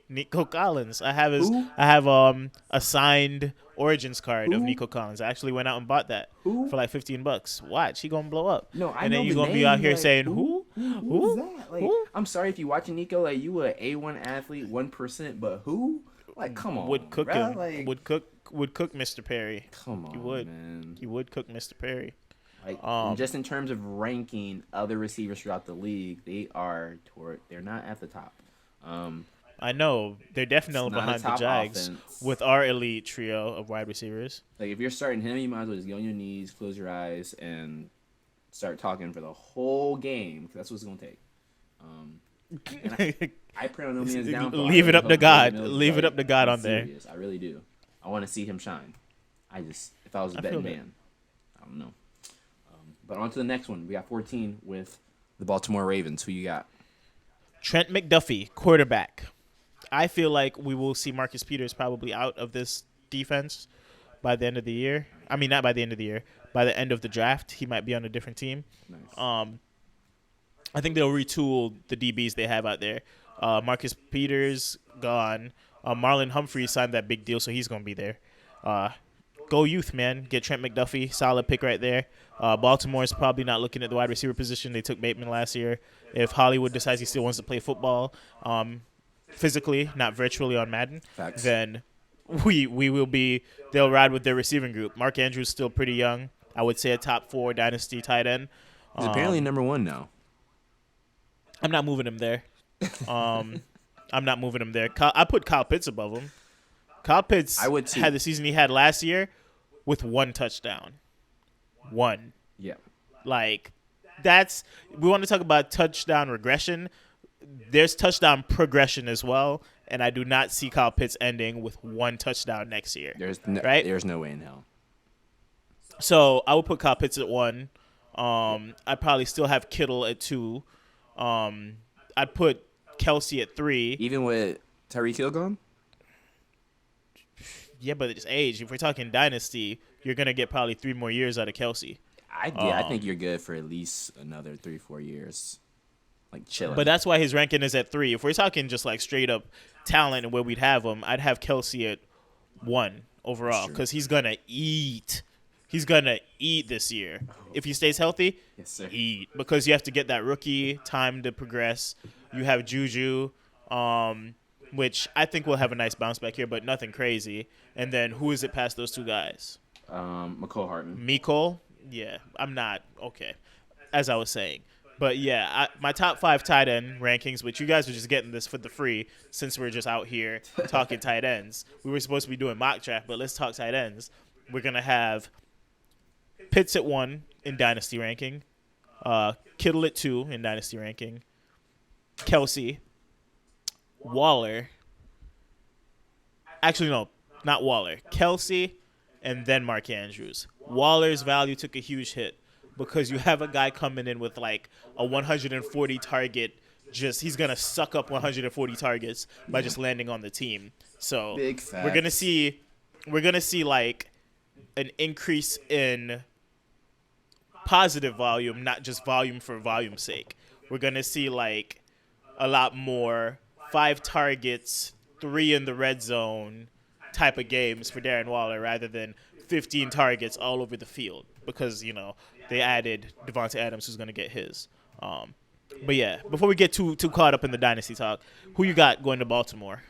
Nico Collins. I have a signed Origins card of Nico Collins. I actually went out and bought that for like $15. Watch, he gonna blow up. No, I and know then you're the gonna be name, out here like, saying who? Who's that? Like, I'm sorry if you watching Nico, like you a A1 athlete, 1%, but who? Like, come on, Would cook bro. him. Like, Would cook Mr. Perry. come He on, would. man. He would cook Mr. Perry. Like, and just in terms of ranking other receivers throughout the league, they're not at the top. I know they're definitely It's not a behind the top Jags offense. with our elite trio of wide receivers. Like, if you're starting him, you might as well just get on your knees, close your eyes, and start talking for the whole game, because that's what it's gonna take. And I pray on no man's downfall. Leave it up to God. Mills, Leave it up to God I'm on there. serious. I really do. I want to see him shine. If I was a betting man, I don't know. But on to the next one. We got 14 with the Baltimore Ravens. Who you got? Trent McDuffie, quarterback. I feel like we will see Marcus Peters probably out of this defense by the end of the year. I mean, not by the end of the year. By the end of the draft, he might be on a different team. Nice. I think they'll retool the DBs they have out there. Marcus Peters, gone. Marlon Humphrey signed that big deal, so he's going to be there. Go youth, man. Get Trent McDuffie. Solid pick right there. Baltimore's probably not looking at the wide receiver position. They took Bateman last year. If Hollywood decides he still wants to play football physically, not virtually on Madden, Facts. then they'll ride with their receiving group. Mark Andrews still pretty young. I would say a top 4 dynasty tight end. He's apparently number 1 now. I'm not moving him there. I'm not moving him there. I put Kyle Pitts above him. Kyle Pitts I would too. had the season he had last year with 1 touchdown. 1. Yeah. Like, we want to talk about touchdown regression. There's touchdown progression as well, and I do not see Kyle Pitts ending with 1 touchdown next year. There's no way in hell. So I would put Kyle Pitts at 1. I'd probably still have Kittle at 2. I'd put Kelsey at 3. Even with Tyreek Hill gone? Yeah, but it's age. If we're talking dynasty, you're going to get probably 3 more years out of Kelsey. I think you're good for at least another 3-4 years. Like, chilling. But that's why his ranking is at 3. If we're talking just like straight up talent and where we'd have him, I'd have Kelsey at 1 overall because he's going to eat. He's going to eat this year. If he stays healthy, yes, sir. Eat. Because you have to get that rookie time to progress. You have Juju, which I think will have a nice bounce back here, but nothing crazy. And then who is it past those 2 guys? McCole Harton. Mecole? Yeah, I'm not. Okay. As I was saying. But, yeah, my top 5 tight end rankings, which you guys are just getting this for the free since we're just out here talking tight ends. We were supposed to be doing mock draft, but let's talk tight ends. We're going to have Pitts at 1 in dynasty ranking. Kittle at 2 in dynasty ranking. Kelsey. Waller. Actually, no, not Waller. Kelsey and then Mark Andrews. Waller's value took a huge hit because you have a guy coming in with like a 140 target. He's going to suck up 140 targets by just landing on the team. So Big facts. we're going to see like an increase in positive volume, not just volume for volume's sake. We're going to see like a lot more 5 targets, 3 in the red zone type of games for Darren Waller rather than 15 targets all over the field because, they added Devontae Adams who's going to get his. But, yeah, before we get too caught up in the dynasty talk, who you got going to Baltimore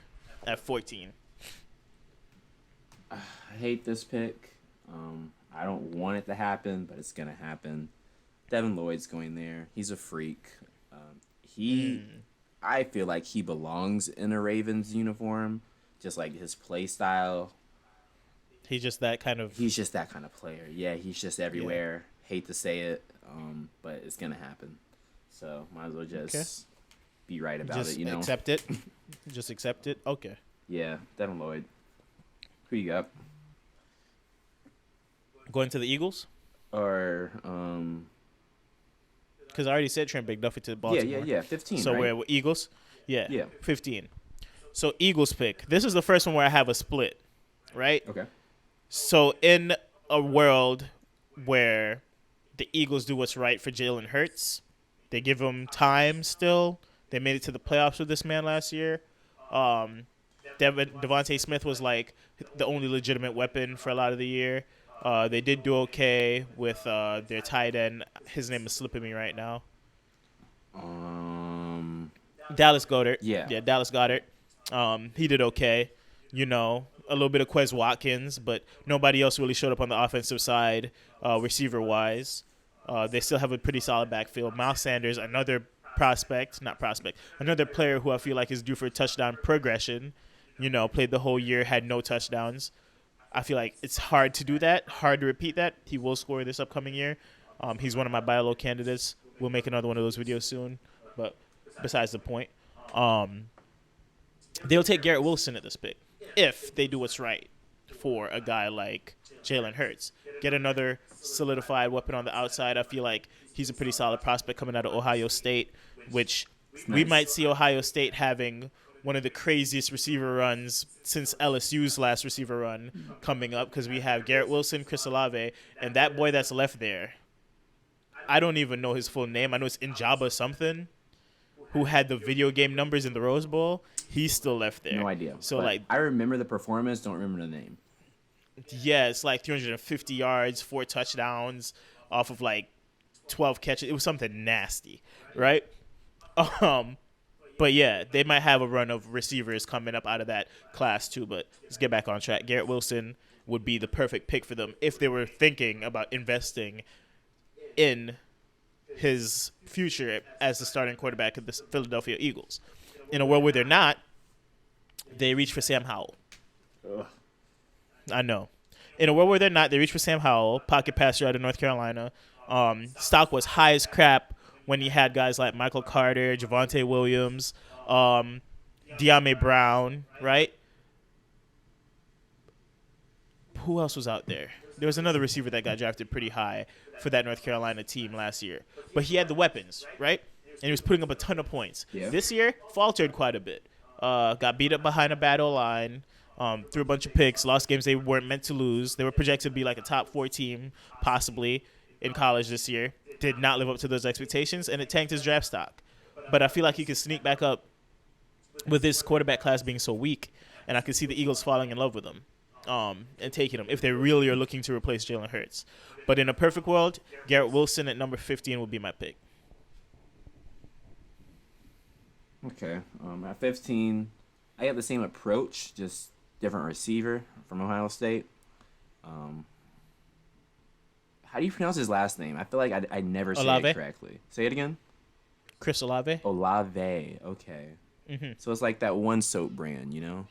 at 14? I hate this pick. I don't want it to happen, but it's going to happen. Devin Lloyd's going there. He's a freak. I feel like he belongs in a Ravens uniform, just like his play style. He's just that kind of player. Yeah, he's just everywhere. Yeah. Hate to say it, but it's going to happen. So might as well just be right about it, Accept it. Just accept it. Okay. Yeah, Devin Lloyd. Who you got? Going to the Eagles? Or because I already said Trent McDuffie to Baltimore. Yeah. 15. So right? we're Eagles. Yeah. 15. So Eagles pick. This is the first one where I have a split, right? Okay. So in a world where the Eagles do what's right for Jalen Hurts, they give him time still. They made it to the playoffs with this man last year. Devontae Smith was like the only legitimate weapon for a lot of the year. They did do okay with their tight end. His name is slipping me right now. Dallas Goedert. Yeah. Yeah, Dallas Goedert. He did okay. A little bit of Quez Watkins, but nobody else really showed up on the offensive side, receiver-wise. They still have a pretty solid backfield. Miles Sanders, another another player who I feel like is due for a touchdown progression. Played the whole year, had no touchdowns. I feel like it's hard to do that, hard to repeat that. He will score this upcoming year. He's one of my buy low candidates. We'll make another one of those videos soon, but besides the point. They'll take Garrett Wilson at this pick if they do what's right for a guy like Jalen Hurts. Get another solidified weapon on the outside. I feel like he's a pretty solid prospect coming out of Ohio State, which we might see Ohio State having one of the craziest receiver runs since LSU's last receiver run coming up, because we have Garrett Wilson, Chris Olave, and that boy that's left there. I don't even know his full name. I know it's Njaba something, who had the video game numbers in the Rose Bowl. He's still left there. No idea. So, but like, I remember the performance, don't remember the name. yeah, it's like 350 yards, 4 touchdowns off of like 12 catches. It was something nasty, right? But yeah, they might have a run of receivers coming up out of that class too. But let's get back on track. Garrett Wilson would be the perfect pick for them if they were thinking about investing in his future as the starting quarterback of the Philadelphia Eagles. In a world where they're not, they reach for Sam Howell. Ugh. I know. In a world where they're not, they reach for Sam Howell, pocket passer out of North Carolina. Stock was high as crap when he had guys like Michael Carter, Javonte Williams, De'Ami Brown, right? Who else was out there? There was another receiver that got drafted pretty high for that North Carolina team last year. But he had the weapons, right? And he was putting up a ton of points. Yeah. This year, faltered quite a bit. Got beat up behind a bad O-line, threw a bunch of picks, lost games they weren't meant to lose. They were projected to be like a top 4 team, possibly, in college this year. Did not live up to those expectations, and it tanked his draft stock. But I feel like he could sneak back up with this quarterback class being so weak, and I could see the Eagles falling in love with him and taking him if they really are looking to replace Jalen Hurts. But in a perfect world, Garrett Wilson at number 15 would be my pick. Okay. At 15, I have the same approach, just different receiver from Ohio State. How do you pronounce his last name? I feel like I never say Olave? it correctly. Say it again. Chris Olave? Olave. Okay. Mm-hmm. So it's like that one soap brand, you know?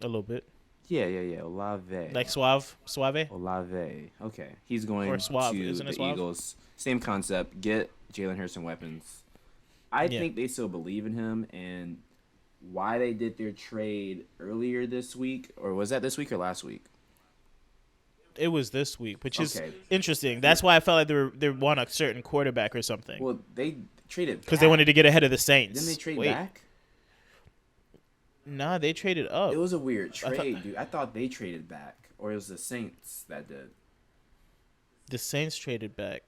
A little bit. Yeah. Olave. Like Suave? Olave. Okay. He's going Or Suave, to isn't it the Suave? Eagles. Same concept. Get Jalen Hurts and weapons. I think they still believe in him, and why they did their trade earlier this week, or was that this week or last week? It was this week, which is Okay. interesting. That's why I felt like they want a certain quarterback or something. Well, they traded Because they wanted to get ahead of the Saints. Didn't they trade Wait. back? Nah, they traded up. It was a weird trade, dude. I thought they traded back, or it was the Saints that did. The Saints traded back.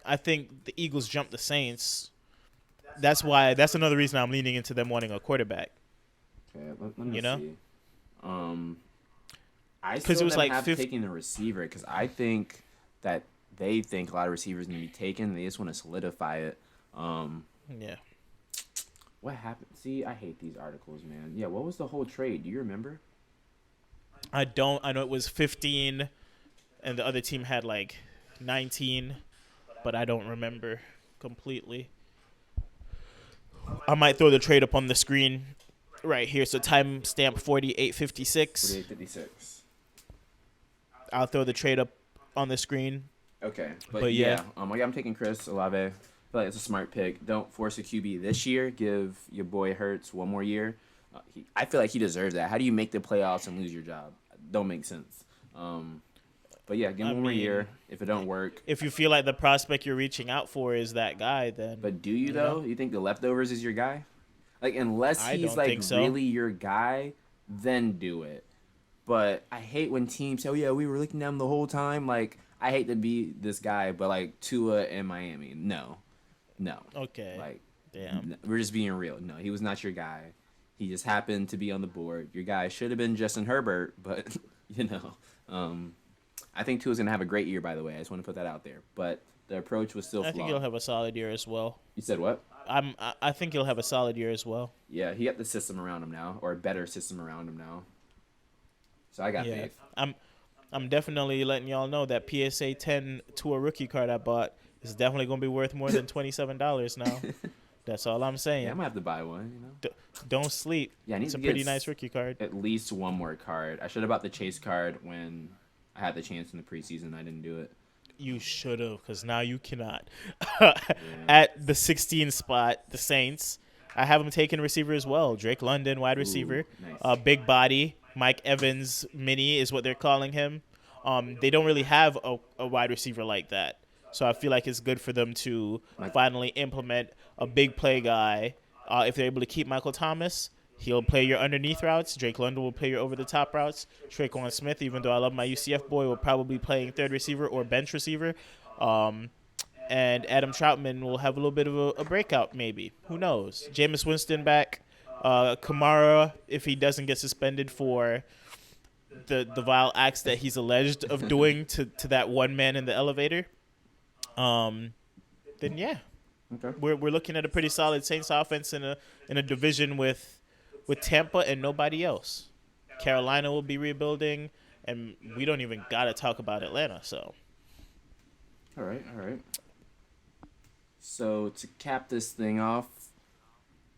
I think the Eagles jumped the Saints. That's another reason I'm leaning into them wanting a quarterback. Okay, let me You know? see. I 'Cause still it was like have 50 taking the receiver because I think that they think a lot of receivers need to be taken. They just want to solidify it. Yeah. What happened? See, I hate these articles, man. Yeah, what was the whole trade? Do you remember? I don't. I know it was 15, and the other team had like 19, but I don't remember completely. I might throw the trade up on the screen right here. So timestamp 48:56. 48-56. I'll throw the trade up on the screen. Okay, But yeah. I'm taking Chris Olave. I feel like it's a smart pick. Don't force a QB this year. Give your boy Hurts one more year. I feel like he deserves that. How do you make the playoffs and lose your job? Don't make sense. But yeah, give him one more year. If it don't work. If you feel like the prospect you're reaching out for is that guy, then. But do you though? You think the leftovers is your guy? Like unless I he's don't like think so. really your guy, then do it. But I hate when teams say, "Oh yeah, we were looking at him the whole time." Like I hate to be this guy, but like Tua in Miami, no. Okay. Like Damn. we're just being real. No, he was not your guy. He just happened to be on the board. Your guy should have been Justin Herbert, but I think Tua's gonna have a great year. By the way, I just want to put that out there. But The approach was still I flawed. think he'll have a solid year as well. You said what? I think he'll have a solid year as well. Yeah, he got the system around him now, or a better system around him now. So I got faith. I'm definitely letting y'all know that PSA 10 to a rookie card I bought is definitely going to be worth more than $27 now. That's all I'm saying. Yeah, I might have to buy one. Don't sleep. Yeah, I need it's to a get pretty nice rookie card. At least one more card. I should have bought the Chase card when I had the chance in the preseason. I didn't do it. You should have, because now you cannot. Yeah. At the 16 spot, the Saints, I have them taking receiver as well. Drake London, wide receiver. Nice. Big body. Mike Evans mini is what they're calling him. They don't really have a wide receiver like that. So I feel like it's good for them to finally implement a big play guy. If they're able to keep Michael Thomas, he'll play your underneath routes. Drake London will play your over-the-top routes. Traquan Smith, even though I love my UCF boy, will probably be playing third receiver or bench receiver. And Adam Troutman will have a little bit of a breakout maybe. Who knows? Jameis Winston back. Kamara, if he doesn't get suspended for the vile acts that he's alleged of doing to that one man in the elevator, then yeah. Okay. We're looking at a pretty solid Saints offense in a division with Tampa and nobody else. Carolina will be rebuilding, and we don't even gotta talk about Atlanta. So, all right. So to cap this thing off,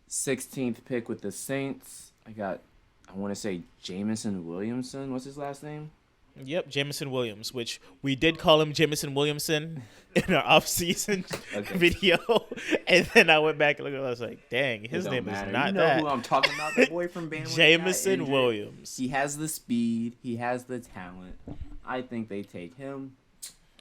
16th pick with the Saints. I want to say Jamison Williamson. What's his last name? Yep, Jamison Williams, which we did call him Jamison Williamson in our off-season video. And then I went back and looked at it. I was like, dang, his name is not you know that. who I'm talking about, the boy from Bama. Jamison Williams. He has the speed. He has the talent. I think they take him.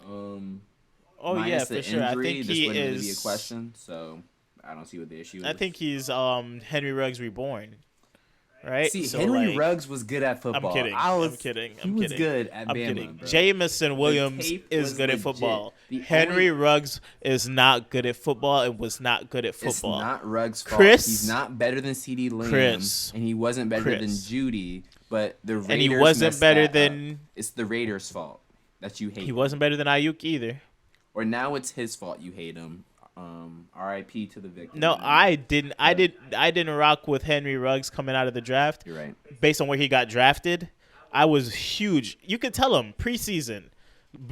Yeah, for sure. I think this he wouldn't really be a is. question, so I don't see what the issue is. I think he's Henry Ruggs reborn. Right? See, So, Henry Ruggs was good at I'm football. kidding. I'm kidding. He was good at I'm Bama. kidding. Bro. Jamison Williams tape is was good at legit. football. The Henry Ruggs is not good at football and was not good at football. It's not Ruggs' fault. Chris- He's not better than CD Lamb, Chris- and he wasn't better than Chris. Judy. But the Raiders And he wasn't messed better that than- up. It's the Raiders' fault that you hate. He wasn't better than Ayuk either. Or now it's his fault you hate him. R.I.P. to the victim. No, I didn't. I didn't rock with Henry Ruggs coming out of the draft. You're right. Based on where he got drafted, I was huge. You could tell him preseason,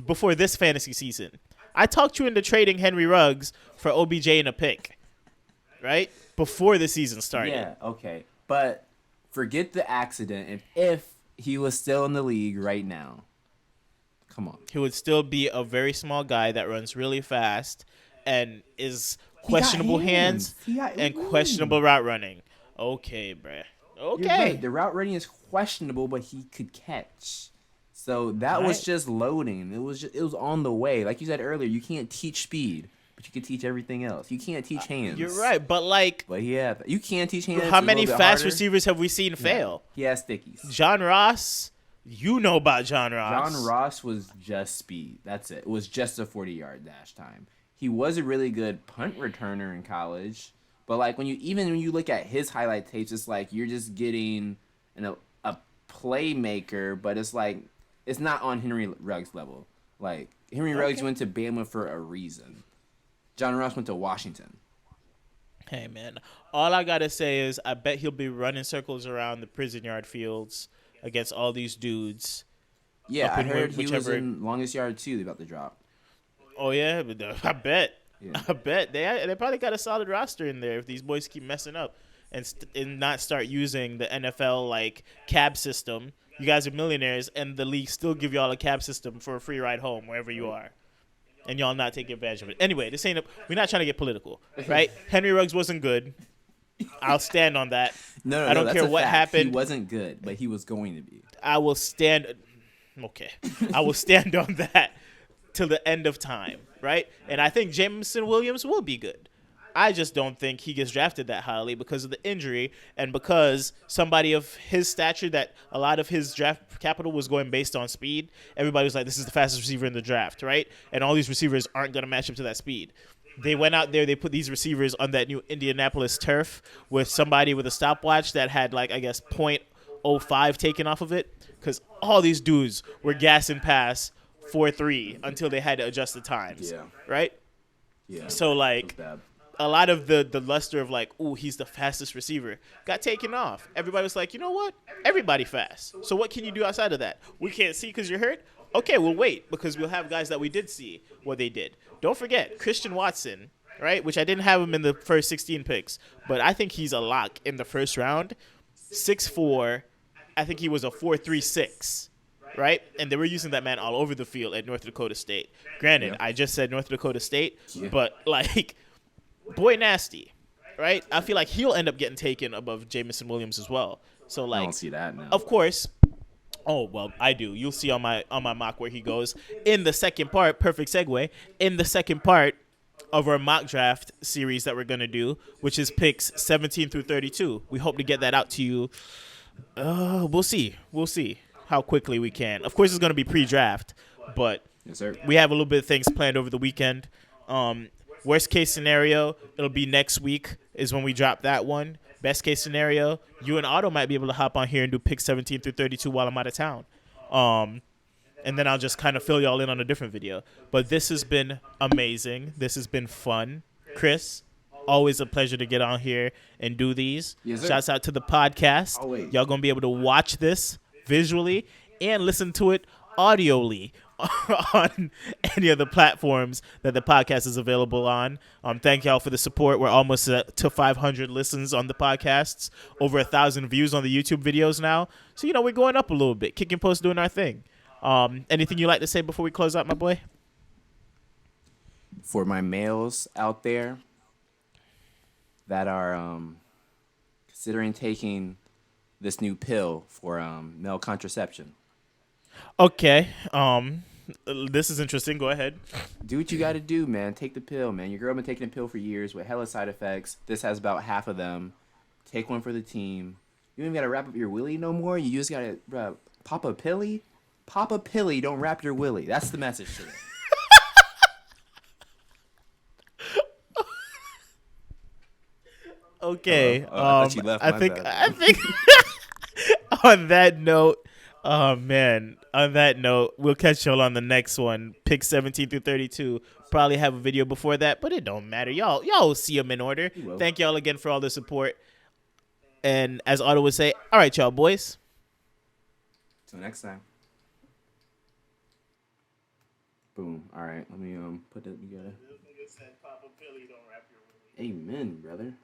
before this fantasy season. I talked you into trading Henry Ruggs for OBJ and a pick, right? Before the season started. Yeah, okay. But forget the accident. If he was still in the league right now, come on. He would still be a very small guy that runs really fast and is questionable hands and questionable route running. Okay, bruh. Okay. You're right. The route running is questionable, but he could catch. So that was just loading. It was on the way. Like you said earlier, you can't teach speed, but you can teach everything else. You can't teach hands. You're right, but yeah, you can teach hands. how many fast receivers have we seen fail? He has stickies. John Ross, you know about John Ross. John Ross was just speed. That's it. It was just a 40-yard dash time. He was a really good punt returner in college, but when you look at his highlight tapes, it's like you're just getting a playmaker, but it's not on Henry Ruggs level. Henry Ruggs went to Bama for a reason. John Ross went to Washington. Hey man, all I gotta say is I bet he'll be running circles around the prison yard fields against all these dudes. Yeah, I heard he was in longest yard too. They about to drop. Oh yeah, but I bet. Yeah. I bet they probably got a solid roster in there if these boys keep messing up and not start using the NFL cab system. You guys are millionaires, and the league still give y'all a cab system for a free ride home wherever you are, and y'all not taking advantage of it. Anyway, we're not trying to get political, right? Henry Ruggs wasn't good. I'll stand on that. No, I don't care what happened. He wasn't good, but he was going to be. I will stand. Okay, I will stand on that till the end of time, right? And I think Jamison Williams will be good. I just don't think he gets drafted that highly because of the injury and because somebody of his stature that a lot of his draft capital was going based on speed. Everybody was like, this is the fastest receiver in the draft, right? And all these receivers aren't going to match up to that speed. They went out there, they put these receivers on that new Indianapolis turf with somebody with a stopwatch that had .05 taken off of it because all these dudes were gassing past 4-3 until they had to adjust the times. Yeah. Right? Yeah. So, like, That was bad. a lot of the luster of, like, ooh, he's the fastest receiver got taken off. Everybody was like, you know what? Everybody fast. So what can you do outside of that? We can't see because you're hurt? Okay, we'll wait because we'll have guys that we did see what they did. Don't forget, Christian Watson, right, which I didn't have him in the first 16 picks, but I think he's a lock in the first round. 6'4", I think he was a 4.36, right? And they were using that man all over the field at North Dakota State. Granted, I just said North Dakota State, but, like, boy nasty, right? I feel like he'll end up getting taken above Jamison Williams as well. So, like, I don't see that now. of course. Oh, well, I do. You'll see on my mock where he goes. In the second part, perfect segue, in the second part of our mock draft series that we're going to do, which is picks 17 through 32. We hope to get that out to you. We'll see. We'll see how quickly we can. Of course, it's going to be pre-draft, but Yes, sir. we have a little bit of things planned over the weekend. Worst case scenario, it'll be next week is when we drop that one. Best case scenario, you and Otto might be able to hop on here and do pick 17 through 32 while I'm out of town. And then I'll just kind of fill y'all in on a different video. But this has been amazing. This has been fun. Kris, always a pleasure to get on here and do these. Yes, sir. Shouts out to the podcast. Always. Y'all going to be able to watch this visually and listen to it audioly on any of the platforms that the podcast is available on. Thank y'all for the support. We're almost to 500 listens on the podcasts, over 1,000 views on the YouTube videos now. So, you know, we're going up a little bit. KickNPost doing our thing. Anything you like to say before we close out, my boy? For my males out there that are considering taking this new pill for male contraception. Okay. This is interesting. Go ahead. Do what you got to do, man. Take the pill, man. Your girl been taking the pill for years with hella side effects. This has about half of them. Take one for the team. You don't even got to wrap up your willy no more. You just got to pop a pilly. Pop a pilly. Don't wrap your willy. That's the message today. Okay. I thought you left. I think on that note, oh man, on that note, we'll catch y'all on the next one. Pick 17 through 32. Probably have a video before that, but it don't matter. Y'all will see them in order. Thank y'all again for all the support. And as Otto would say, all right, y'all boys. Till next time. Boom. All right. Let me put that together. Amen, brother.